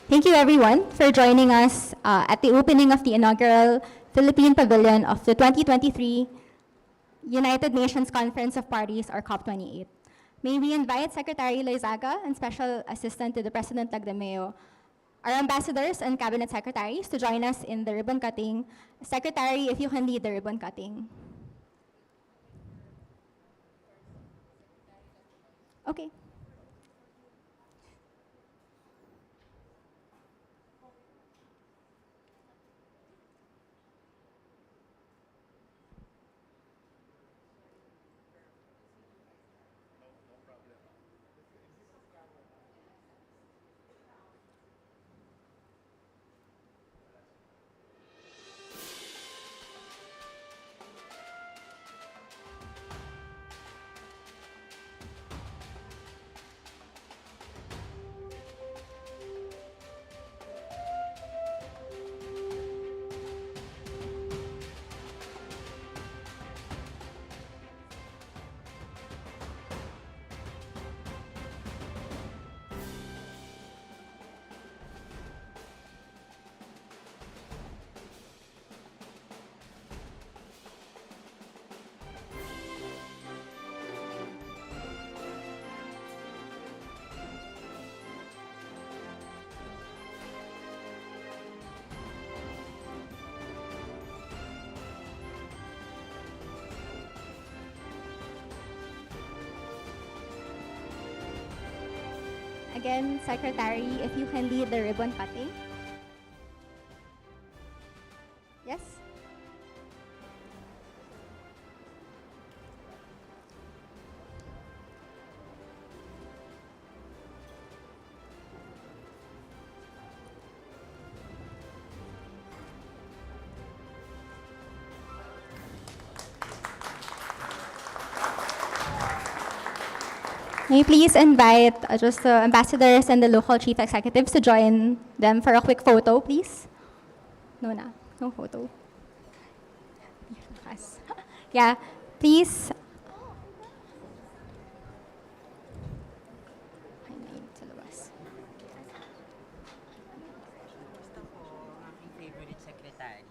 Thank you everyone for joining us at the opening of the inaugural Philippine Pavilion of the 2023 United Nations Conference of Parties, or COP28. May we invite Secretary Loyzaga and Special Assistant to the President Lagdameo, our ambassadors and cabinet secretaries, to join us in the ribbon cutting. Secretary, if you can lead the ribbon cutting. Okay. Again, Secretary, if you can lead the ribbon cutting. Yes? May you please invite just the ambassadors and the local chief executives to join them for a quick photo, please? No photo. Yeah, please. Favorite secretary.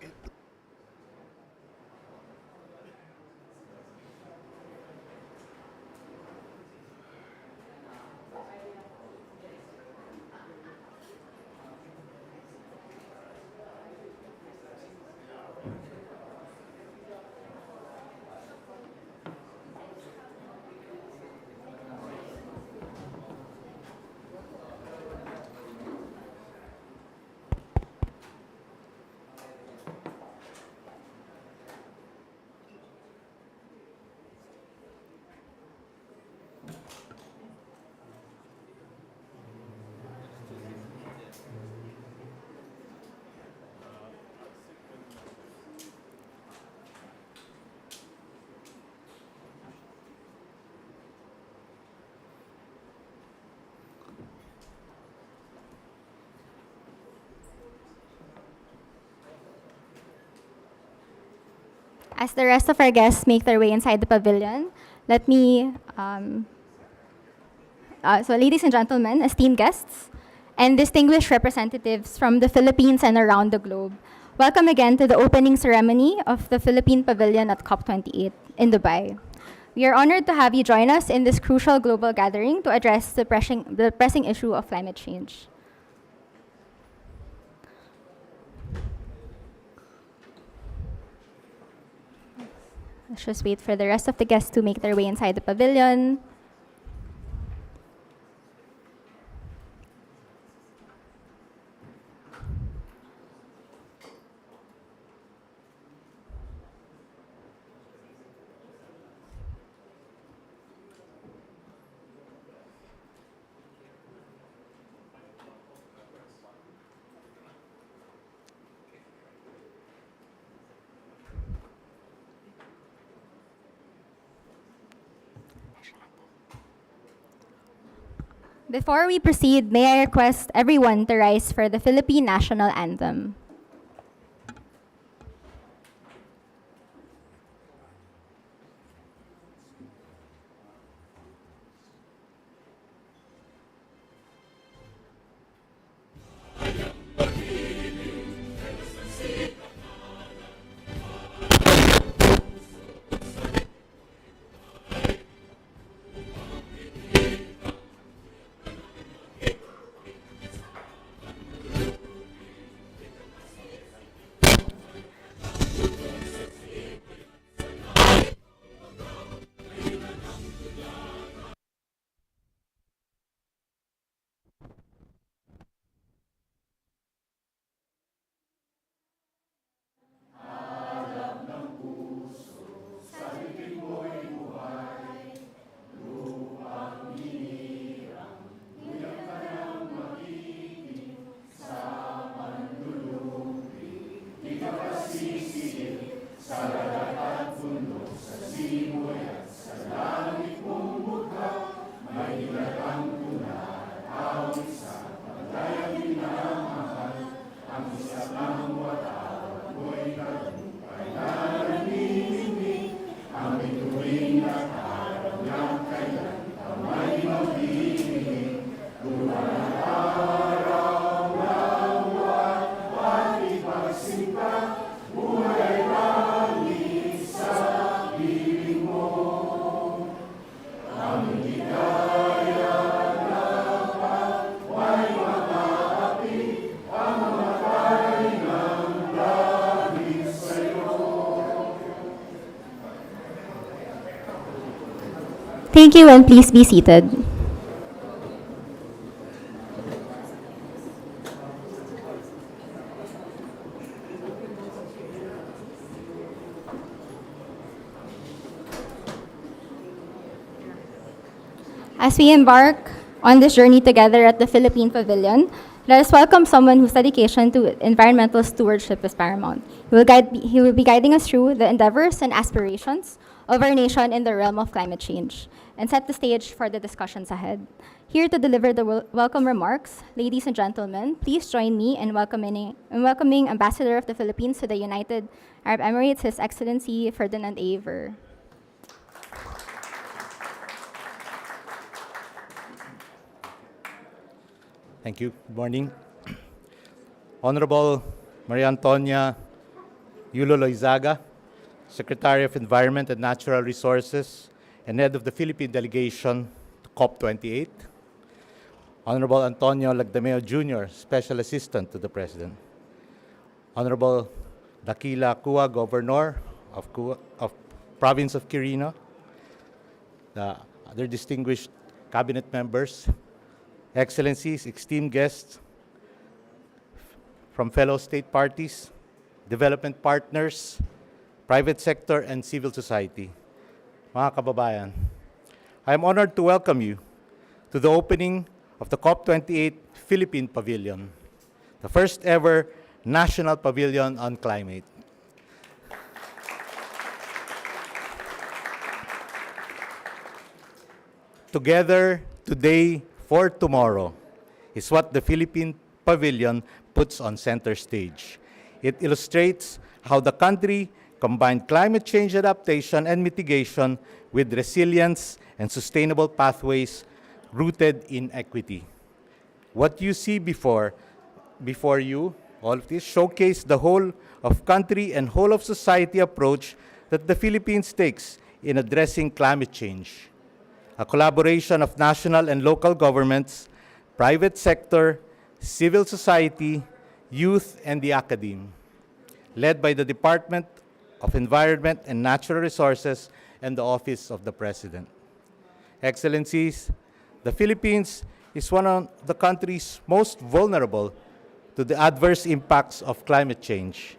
As the rest of our guests make their way inside the pavilion, let me, so ladies and gentlemen, esteemed guests, and distinguished representatives from the Philippines and around the globe, welcome again to the opening ceremony of the Philippine Pavilion at COP28 in Dubai. We are honored to have you join us in this crucial global gathering to address the pressing issue of climate change. Let's just wait for the rest of the guests to make their way inside the pavilion. Before we proceed, may I request everyone to rise for the Philippine National Anthem. Thank you, and please be seated. As we embark on this journey together at the Philippine Pavilion, let us welcome someone whose dedication to environmental stewardship is paramount. He will be guiding us through the endeavors and aspirations of our nation in the realm of climate change and set the stage for the discussions ahead. Here to deliver the welcome remarks, ladies and gentlemen, please join me in welcoming Ambassador of the Philippines to the United Arab Emirates, His Excellency Ferdinand R. Thank you. Good morning. Honorable Maria Antonia Yulo-Loyzaga, Secretary of Environment and Natural Resources and Head of the Philippine Delegation to COP28. Honorable Antonio Lagdameo Jr., Special Assistant to the President. Honorable Dakila Kua, Governor of Province of Quirino. The other distinguished cabinet members, Excellencies, esteemed guests from fellow state parties, development partners, private sector, and civil society. Mga kababayan, I am honored to welcome you to the opening of the COP28 Philippine Pavilion, the first ever national pavilion on climate. Together, today, for tomorrow is what the Philippine Pavilion puts on center stage. It illustrates how the country combined climate change adaptation and mitigation with resilience and sustainable pathways rooted in equity. What you see before you, all of this, showcase the whole of country and whole of society approach that the Philippines takes in addressing climate change. A collaboration of national and local governments, private sector, civil society, youth, and the academe, led by the Department of Environment and Natural Resources and the Office of the President. Excellencies, the Philippines is one of the countries most vulnerable to the adverse impacts of climate change,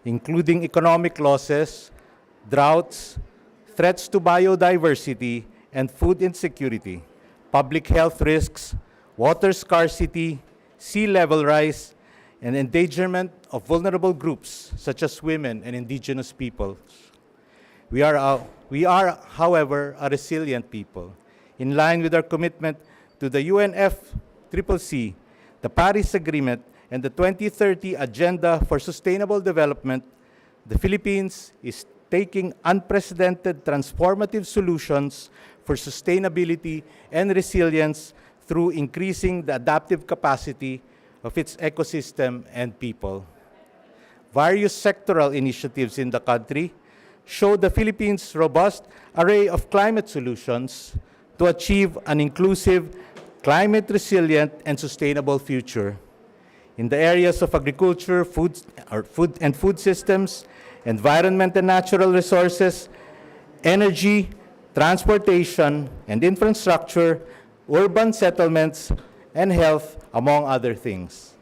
including economic losses, droughts, threats to biodiversity, and food insecurity, public health risks, water scarcity, sea level rise, and endangerment of vulnerable groups such as women and indigenous peoples. We are, however, a resilient people. In line with our commitment to the UNFCCC, the Paris Agreement, and the 2030 Agenda for Sustainable Development, the Philippines is taking unprecedented transformative solutions for sustainability and resilience through increasing the adaptive capacity of its ecosystem and people. Various sectoral initiatives in the country show the Philippines' robust array of climate solutions to achieve an inclusive, climate resilient, and sustainable future. In the areas of agriculture, food systems, environment and natural resources, energy, transportation and infrastructure, urban settlements, and health, among other things.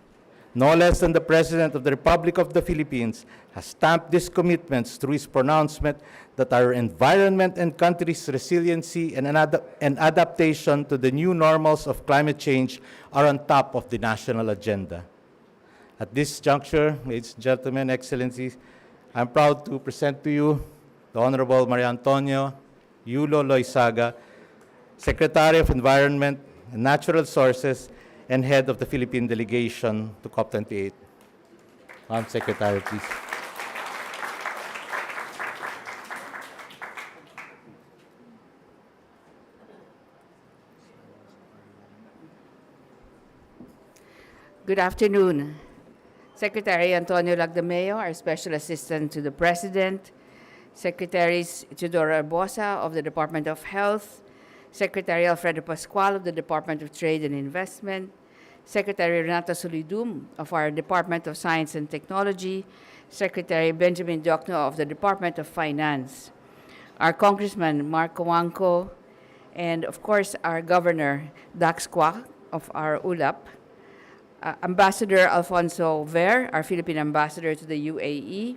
No less than the President of the Republic of the Philippines has stamped these commitments through his pronouncement that our environment and country's resiliency and adaptation to the new normals of climate change are on top of the national agenda. At this juncture, ladies and gentlemen, excellencies, I'm proud to present to you the Honorable Maria Antonia Yulo-Loyzaga, Secretary of Environment and Natural Resources and Head of the Philippine Delegation to COP28. Secretary, please. Good afternoon. Secretary Antonio Lagdameo, our Special Assistant to the President, Secretaries Teodoro Arbosa of the Department of Health, Secretary Alfredo Pascual of the Department of Trade and Investment, Secretary Renata Solidum of our Department of Science and Technology, Secretary Benjamin Diokno of the Department of Finance, our Congressman Mark Coangco, and of course our Governor Dax Kwak of our ULAP, Ambassador Alfonso Ver, our Philippine Ambassador to the UAE,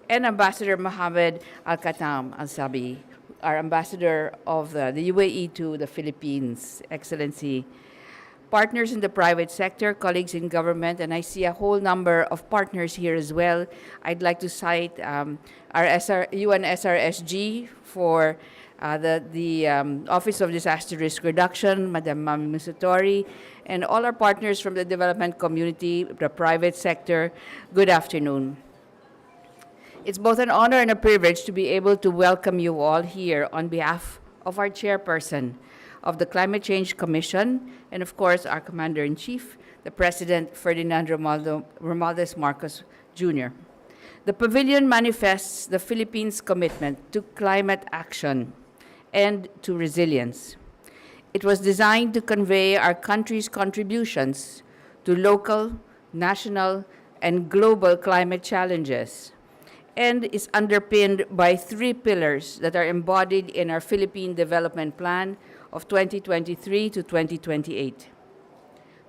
and Ambassador Mohammed Al-Katam Al-Sabi, our Ambassador of the UAE to the Philippines, Excellency. Partners in the private sector, colleagues in government, and I see a whole number of partners here as well. I'd like to cite our UN SRSG for the Office of Disaster Risk Reduction, Madam Mami Musatori, and all our partners from the development community, the private sector. Good afternoon. It's both an honor and a privilege to be able to welcome you all here on behalf of our chairperson of the Climate Change Commission, and of course our Commander-in-Chief, the President Ferdinand Romualdez Marcos Jr. The pavilion manifests the Philippines' commitment to climate action and to resilience. It was designed to convey our country's contributions to local, national, and global climate challenges, and is underpinned by 3 pillars that are embodied in our Philippine Development Plan of 2023 to 2028.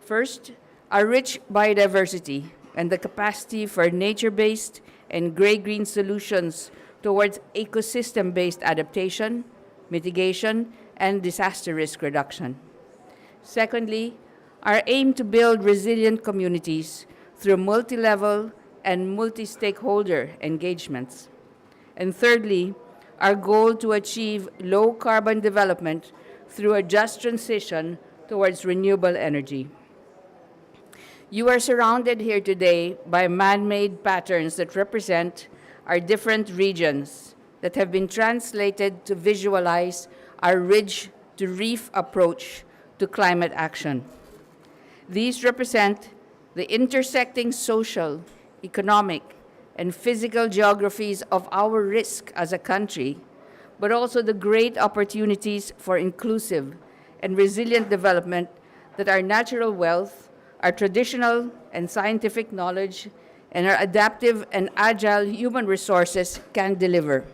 First, our rich biodiversity and the capacity for nature-based and gray-green solutions towards ecosystem-based adaptation, mitigation, and disaster risk reduction. Secondly, our aim to build resilient communities through multi-level and multi-stakeholder engagements. And thirdly, our goal to achieve low-carbon development through a just transition towards renewable energy. You are surrounded here today by man-made patterns that represent our different regions that have been translated to visualize our ridge-to-reef approach to climate action. These represent the intersecting social, economic, and physical geographies of our risk as a country, but also the great opportunities for inclusive and resilient development that our natural wealth, our traditional and scientific knowledge, and our adaptive and agile human resources can deliver.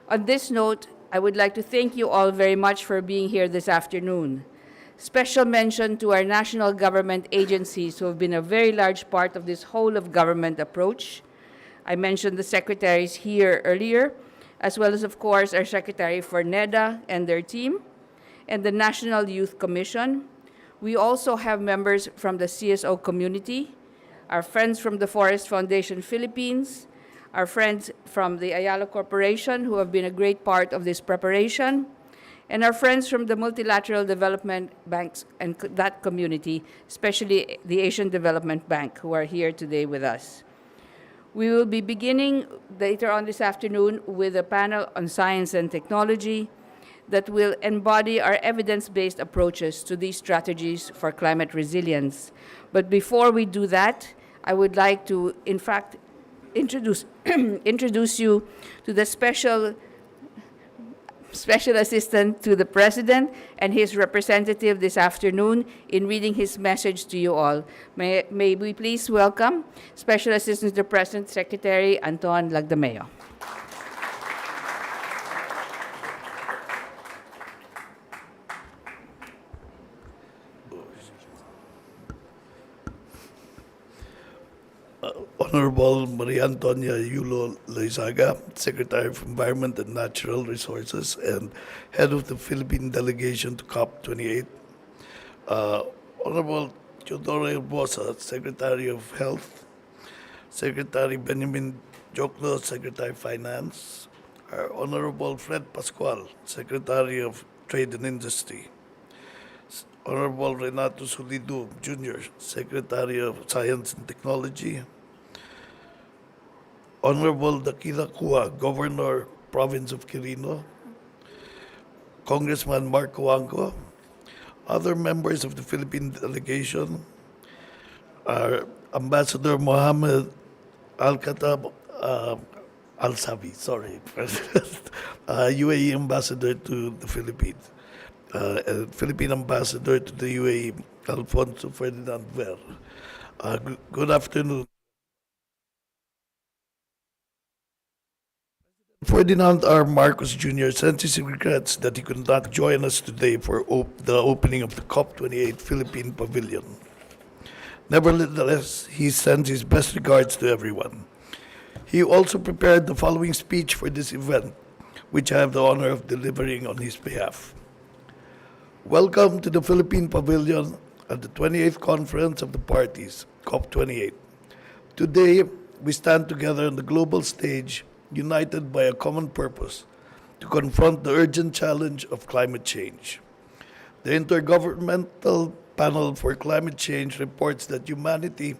On this note, I would like to thank you all very much for being here this afternoon. Special mention to our national government agencies who have been a very large part of this whole of government approach. I mentioned the secretaries here earlier, as well as, of course, our Secretary for NEDA and their team, and the National Youth Commission. We also have members from the CSO community, our friends from the Forest Foundation Philippines, our friends from the Ayala Corporation who have been a great part of this preparation, and our friends from the multilateral development banks and that community, especially the Asian Development Bank, who are here today with us. We will be beginning later on this afternoon with a panel on science and technology that will embody our evidence-based approaches to these strategies for climate resilience. But before we do that, I would like to, in fact, introduce you to the special assistant to the President and his representative this afternoon in reading his message to you all. May we please welcome Special Assistant to the President, Secretary Anton Lagdameo. Honorable Maria Antonia Yulo-Loyzaga, Secretary of Environment and Natural Resources and Head of the Philippine Delegation to COP28. Honorable Teodoro Bosa, Secretary of Health. Secretary Benjamin Jokno, Secretary of Finance. Honorable Fred Pascual, Secretary of Trade and Industry. Honorable Renato Solido Jr., Secretary of Science and Technology. Honorable Dakila Kua, Governor, Province of Quirino. Congressman Marco Angco. Other members of the Philippine delegation are Ambassador Mohammed Al-Katab Al-Sabi, UAE Ambassador to the Philippines. Philippine Ambassador to the UAE, Alfonso Ferdinand R. Good afternoon. Ferdinand R. Marcos Jr. sends his regrets that he could not join us today for the opening of the COP28 Philippine Pavilion. Nevertheless, he sends his best regards to everyone. He also prepared the following speech for this event, which I have the honor of delivering on his behalf. Welcome to the Philippine Pavilion at the 28th Conference of the Parties, COP28. Today, we stand together on the global stage, united by a common purpose to confront the urgent challenge of climate change. The Intergovernmental Panel for Climate Change reports that humanity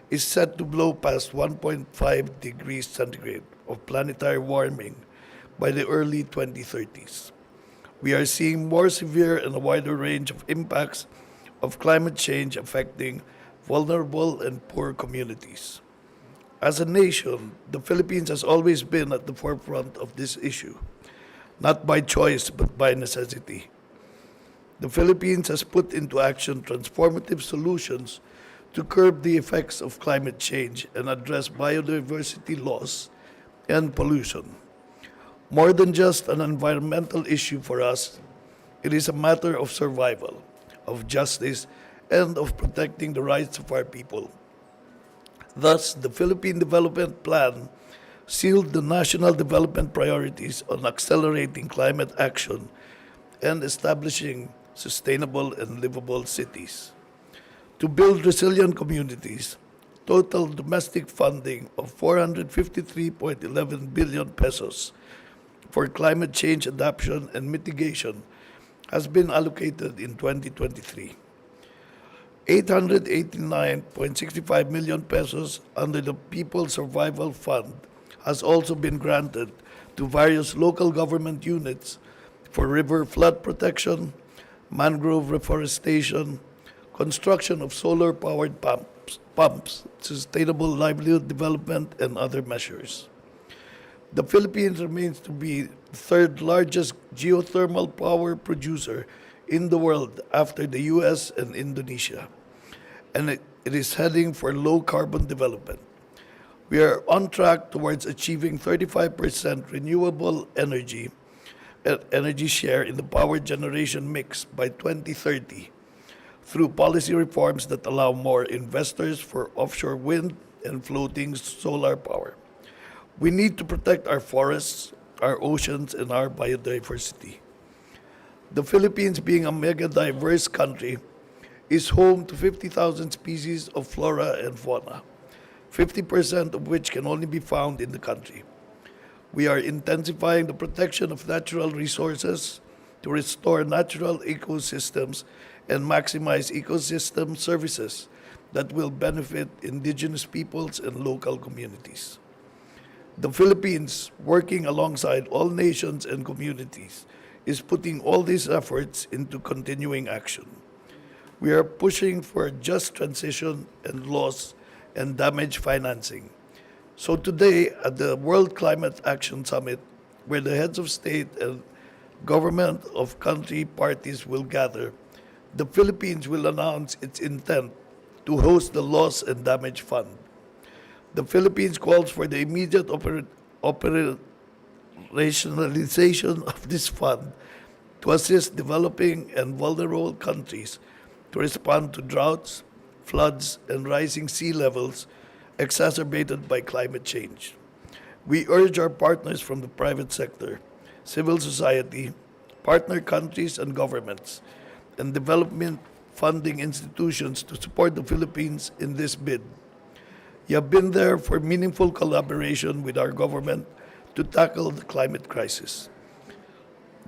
is set to blow past 1.5 degrees centigrade of planetary warming by the early 2030s. We are seeing more severe and a wider range of impacts of climate change affecting vulnerable and poor communities. As a nation, the Philippines has always been at the forefront of this issue, not by choice but by necessity. The Philippines has put into action transformative solutions to curb the effects of climate change and address biodiversity loss and pollution. More than just an environmental issue for us, it is a matter of survival, of justice, and of protecting the rights of our people. Thus, the Philippine Development Plan sealed the national development priorities on accelerating climate action and establishing sustainable and livable cities. To build resilient communities, total domestic funding of 453.11 billion pesos for climate change adaptation and mitigation has been allocated in 2023. 889.65 million pesos under the People's Survival Fund has also been granted to various local government units for river flood protection, mangrove reforestation, construction of solar-powered pumps, sustainable livelihood development, and other measures. The Philippines remains to be the third largest geothermal power producer in the world after the US and Indonesia, and it is heading for low carbon development. We are on track towards achieving 35% renewable energy share in the power generation mix by 2030 through policy reforms that allow more investors for offshore wind and floating solar power. We need to protect our forests, our oceans, and our biodiversity. The Philippines, being a mega diverse country, is home to 50,000 species of flora and fauna, 50% of which can only be found in the country. We are intensifying the protection of natural resources to restore natural ecosystems and maximize ecosystem services that will benefit indigenous peoples and local communities. The Philippines, working alongside all nations and communities, is putting all these efforts into continuing action. We are pushing for a just transition and loss and damage financing. So today, at the World Climate Action Summit, where the heads of state and government of country parties will gather, the Philippines will announce its intent to host the Loss and Damage Fund. The Philippines calls for the immediate operationalization of this fund to assist developing and vulnerable countries to respond to droughts, floods, and rising sea levels exacerbated by climate change. We urge our partners from the private sector, civil society, partner countries and governments, and development funding institutions to support the Philippines in this bid. You have been there for meaningful collaboration with our government to tackle the climate crisis.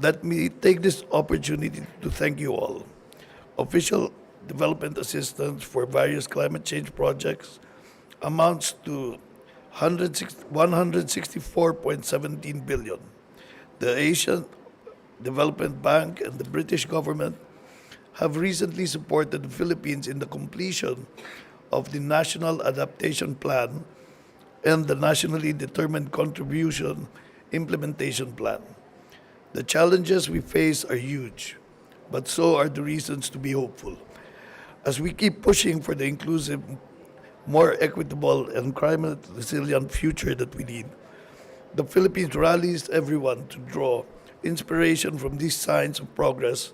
Let me take this opportunity to thank you all. Official development assistance for various climate change projects amounts to 164.17 billion. The Asian Development Bank and the British government have recently supported the Philippines in the completion of the National Adaptation Plan and the Nationally Determined Contribution Implementation Plan. The challenges we face are huge, but so are the reasons to be hopeful. As we keep pushing for the inclusive, more equitable, and climate resilient future that we need, The Philippines rallies everyone to draw inspiration from these signs of progress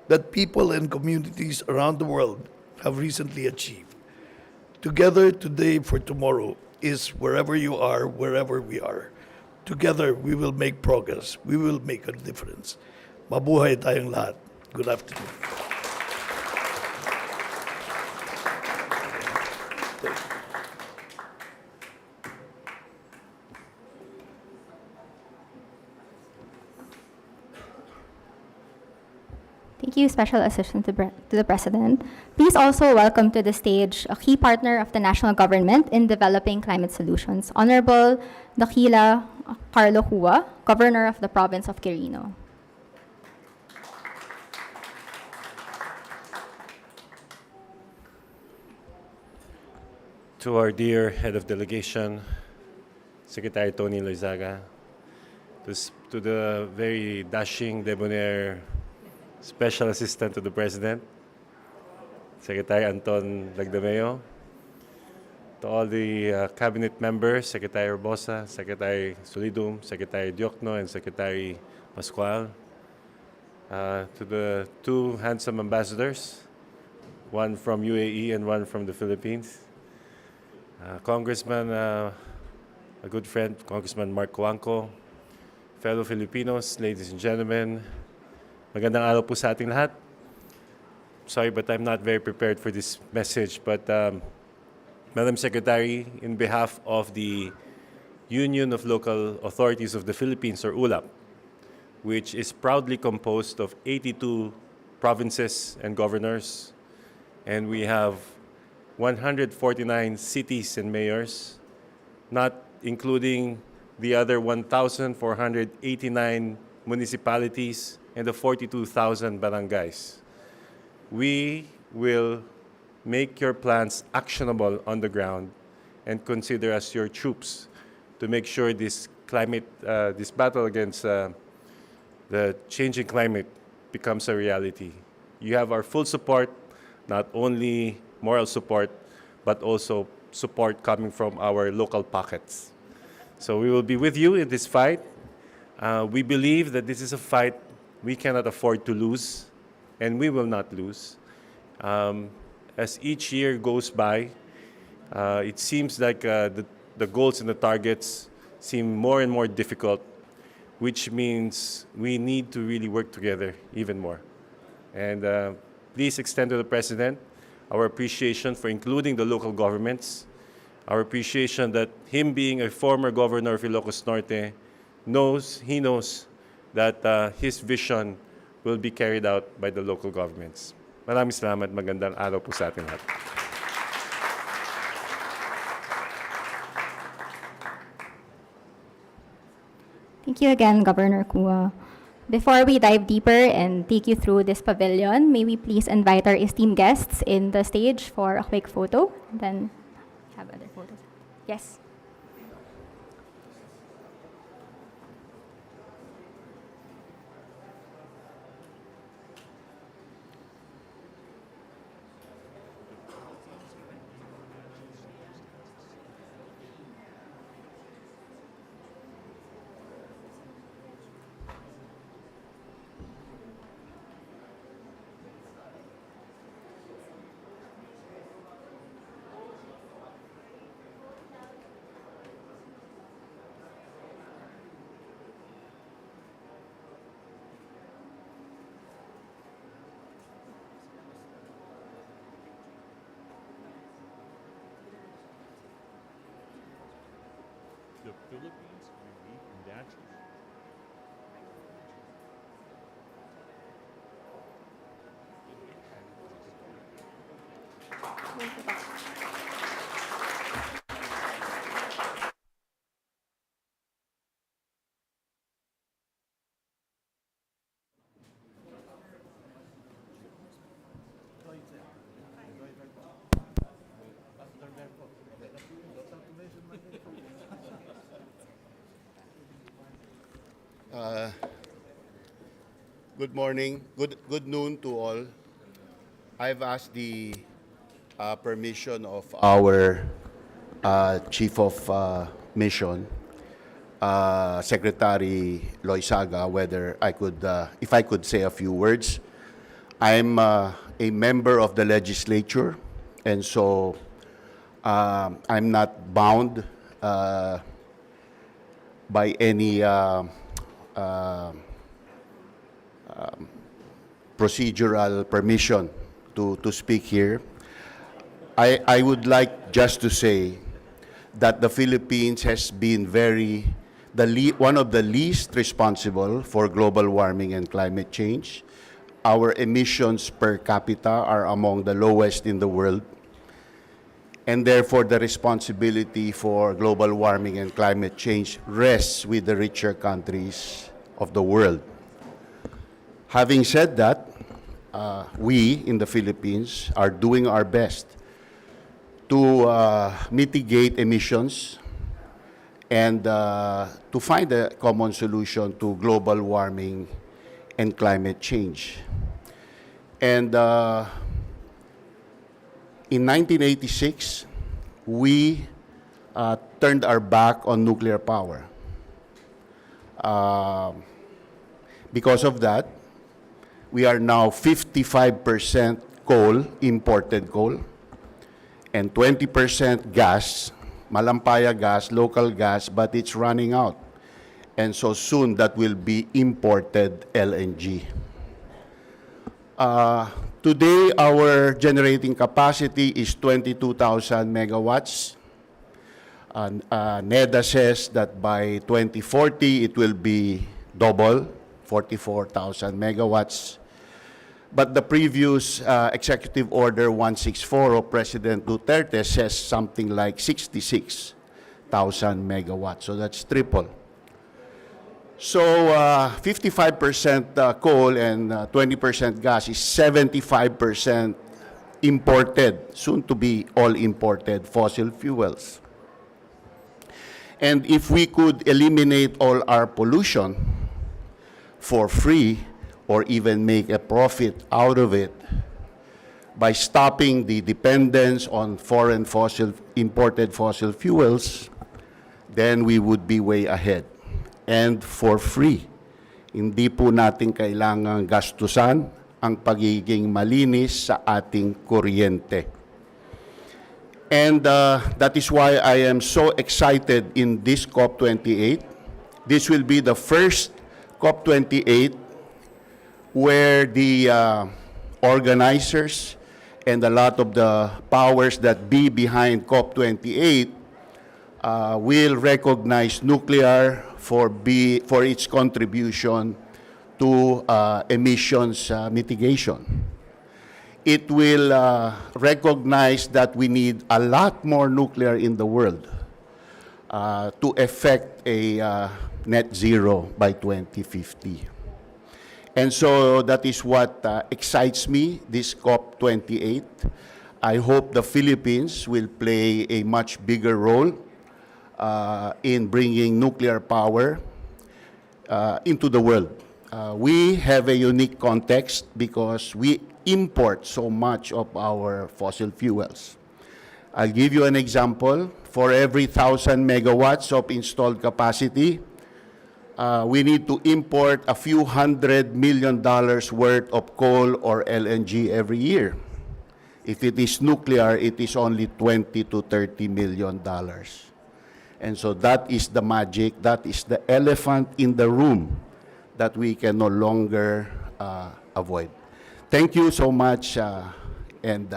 that people and communities around the world have recently achieved. Together today for tomorrow is wherever you are, wherever we are. Together we will make progress. We will make a difference. Mabuhay tayong lahat. Good afternoon. Thank you, Special Assistant to the President. Please also welcome to the stage a key partner of the national government in developing climate solutions, Honorable Dakila Carlo Hua, Governor of the Province of Quirino. To our dear head of delegation, Secretary Yulo-Loyzaga, to the very dashing, debonair Special Assistant to the President, Secretary Anton Lagdameo, to all the cabinet members, Secretary Urbosa, Secretary Solidum, Secretary Diokno, and Secretary Pascual, to the two handsome ambassadors, one from UAE and one from the Philippines, Congressman, a good friend, Congressman Mark Cuanco, fellow Filipinos, ladies and gentlemen, magandang araw po sa ating lahat. Sorry, but I'm not very prepared for this message. But Madam Secretary, in behalf of the Union of Local Authorities of the Philippines, or ULAP, which is proudly composed of 82 provinces and governors, and we have 149 cities and mayors, not including the other 1,489 municipalities and the 42,000 barangays. We will make your plans actionable on the ground and consider us your troops to make sure this battle against the changing climate becomes a reality. You have our full support, not only moral support, but also support coming from our local pockets. So we will be with you in this fight. We believe that this is a fight we cannot afford to lose, and we will not lose. As each year goes by, it seems like the goals and the targets seem more and more difficult, which means we need to really work together even more. And please extend to the President our appreciation for including the local governments, our appreciation that him being a former governor of Ilocos Norte knows that his vision will be carried out by the local governments. Maraming salamat, magandang araw po sa ating lahat. Thank you again, Governor Kua. Before we dive deeper and take you through this pavilion, may we please invite our esteemed guests in the stage for a quick photo, then have other photos. Yes. The Philippines unique natural. Good morning, good noon to all. I've asked the permission of our Chief of Mission Secretary Loyzaga whether I could, if I could say a few words. I'm a member of the legislature, and so I'm not bound by any procedural permission to speak here. I would like just to say that the Philippines has been one of the least responsible for global warming and climate change. Our emissions per capita are among the lowest in the world, and therefore the responsibility for global warming and climate change rests with the richer countries of the world. Having said that, we in the Philippines are doing our best to mitigate emissions and to find a common solution to global warming and climate change. And in 1986, we turned our back on nuclear power. Because of that, we are now 55% coal, imported coal, and 20% gas, Malampaya gas, local gas, but it's running out. And so soon that will be imported LNG. Today, our generating capacity is 22,000 megawatts. NEDA says that by 2040, it will be double, 44,000 megawatts. But the previous Executive Order 164 of President Duterte says something like 66,000 megawatts. So that's triple. So 55% coal and 20% gas is 75% imported, soon to be all imported fossil fuels. And if we could eliminate all our pollution for free or even make a profit out of it by stopping the dependence on foreign imported fossil fuels, then we would be way ahead. And for free. Hindi po natin kailangang gastusan ang pagiging malinis sa ating kuryente. And that is why I am so excited in this COP28. This will be the first COP28 where the organizers and a lot of the powers that be behind COP28 will recognize nuclear for its contribution to emissions mitigation. It will recognize that we need a lot more nuclear in the world to effect a net zero by 2050. And so that is what excites me, this COP28. I hope the Philippines will play a much bigger role in bringing nuclear power into the world. We have a unique context because we import so much of our fossil fuels. I'll give you an example. For every 1,000 megawatts of installed capacity, we need to import a few $100 million worth of coal or LNG every year. If it is nuclear, it is only $20 to $30 million. And so that is the magic, that is the elephant in the room that we can no longer avoid. Thank you so much, and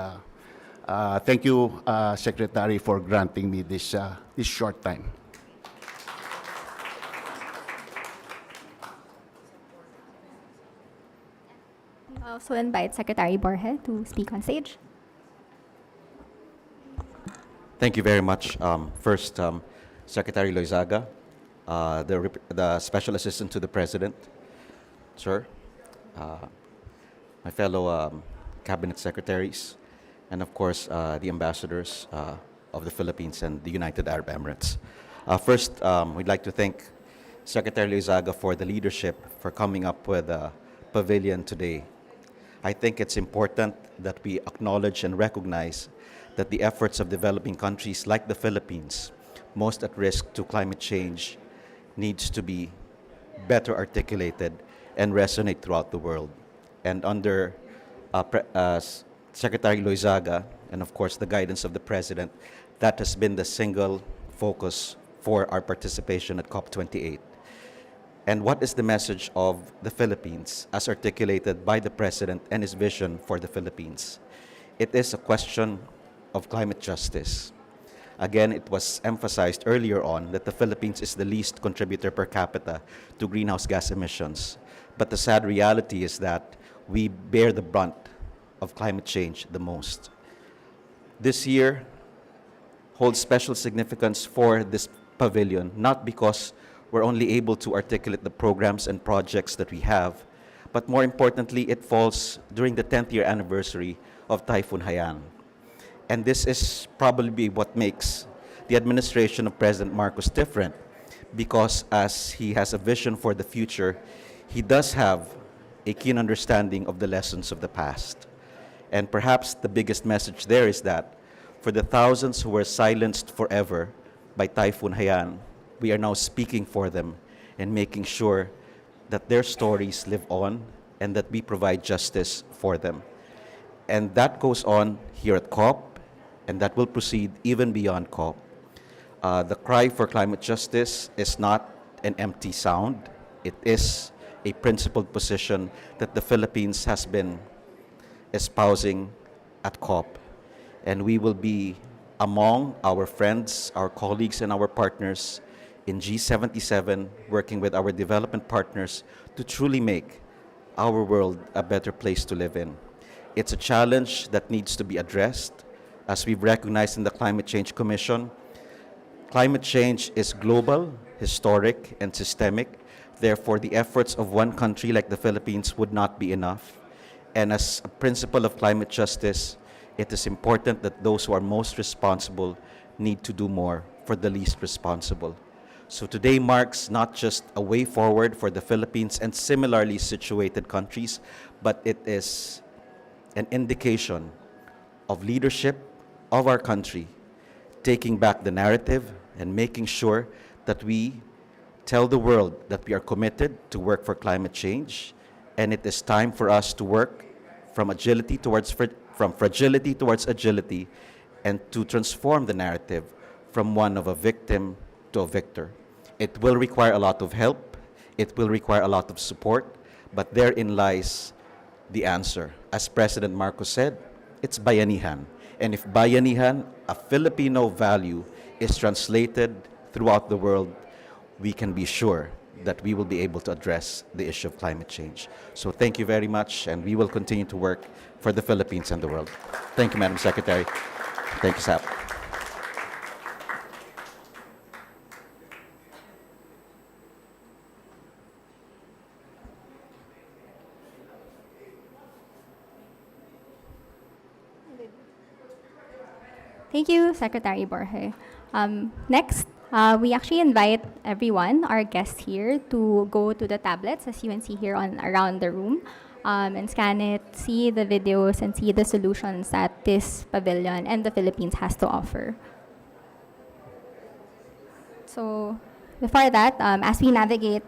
thank you, Secretary, for granting me this short time. I also invite Secretary Borge to speak on stage. Thank you very much. First, Secretary Loyzaga, the Special Assistant to the President, sir, my fellow Cabinet Secretaries, and of course, the ambassadors of the Philippines and the United Arab Emirates. First, we'd like to thank Secretary Loyzaga for the leadership for coming up with a pavilion today. I think it's important that we acknowledge and recognize that the efforts of developing countries like the Philippines, most at risk to climate change, needs to be better articulated and resonate throughout the world. And under Secretary Loyzaga, and of course the guidance of the President, that has been the single focus for our participation at COP28. And what is the message of the Philippines as articulated by the President and his vision for the Philippines? It is a question of climate justice. Again, it was emphasized earlier on that the Philippines is the least contributor per capita to greenhouse gas emissions. But the sad reality is that we bear the brunt of climate change the most. This year holds special significance for this pavilion, not because we're only able to articulate the programs and projects that we have, but more importantly, it falls during the 10th year anniversary of Typhoon Haiyan. And this is probably what makes the administration of President Marcos different, because as he has a vision for the future, he does have a keen understanding of the lessons of the past. And perhaps the biggest message there is that for the thousands who were silenced forever by Typhoon Haiyan, we are now speaking for them and making sure that their stories live on and that we provide justice for them. And that goes on here at COP, and that will proceed even beyond COP. The cry for climate justice is not an empty sound. It is a principled position that the Philippines has been espousing at COP. And we will be among our friends, our colleagues, and our partners in G77, working with our development partners to truly make our world a better place to live in. It's a challenge that needs to be addressed. As we've recognized in the Climate Change Commission, climate change is global, historic, and systemic. Therefore, the efforts of one country like the Philippines would not be enough. And as a principle of climate justice, it is important that those who are most responsible need to do more for the least responsible. So today marks not just a way forward for the Philippines and similarly situated countries, but it is an indication of leadership of our country, taking back the narrative and making sure that we tell the world that we are committed to work for climate change, and it is time for us to work from fragility towards agility, and to transform the narrative from one of a victim to a victor. It will require a lot of help, it will require a lot of support, but therein lies the answer. As President Marcos said, it's bayanihan. And if bayanihan, a Filipino value, is translated throughout the world, we can be sure that we will be able to address the issue of climate change. So thank you very much, and we will continue to work for the Philippines and the world. Thank you, Madam Secretary. Thank you, SAP. Thank you, Secretary Borge. Next, we actually invite everyone, our guests here, to go to the tablets, as you can see here around the room, and scan it, see the videos, and see the solutions that this pavilion and the Philippines has to offer. So before that, as we navigate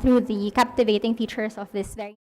through the captivating features of this very